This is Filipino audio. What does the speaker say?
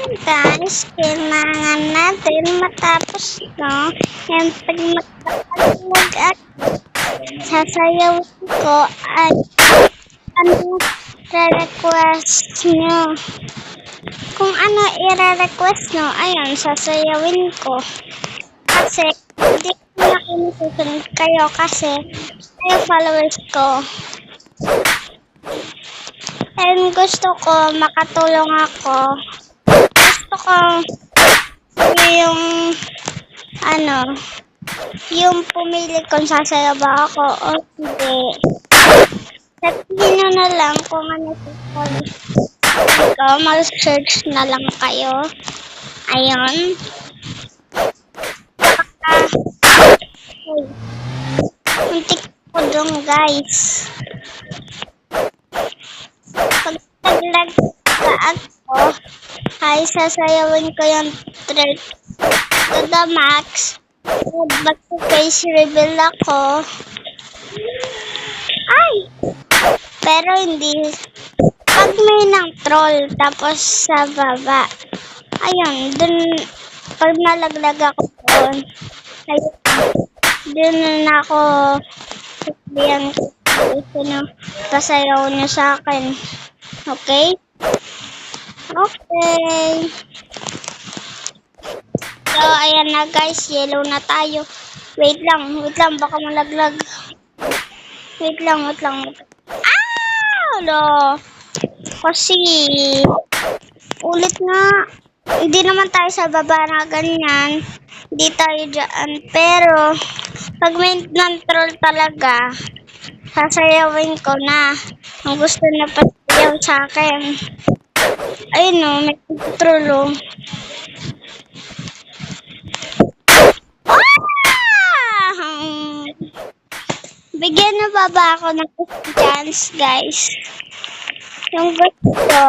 Guys, kailangan natin matapos no. Yan pag magpapalugag at sasayaw ko ay ano re-request nyo. Kung ano i-request nyo, ayun, sasayawin ko. Kasi hindi ko na sinusunod kayo kasi kayo followers ko. And gusto ko makatulong ako. Gusto ko yung yung pumili kung sasayaw ba ako o hindi. Sabihin nyo na lang kung ano ko, mag-search na lang kayo. Ayun. Muntik ko dong guys. Pag naglag ako, ay sasayawin ko yung thread to the max. Mag-face reveal ako. Ay! Pero hindi. Pag may ng troll, tapos sa baba. Ayun, dun, pag nalaglag ako doon, ayun, dun na ako sabihan ko na pasayaw niyo sa akin. Okay? Okay. So, ayan na guys, yellow na tayo. Wait lang, baka malaglag. Wait lang. Lo, kasi ulit nga. Hindi naman tayo sa baba na ganyan. Hindi tayo dyan. Pero, pag may non-troll talaga, sasayawin ko na. Ang gusto na pasayaw sa akin. Ayun o, may troll o. Bigyan na ba ako ng chance, guys? Yung gusto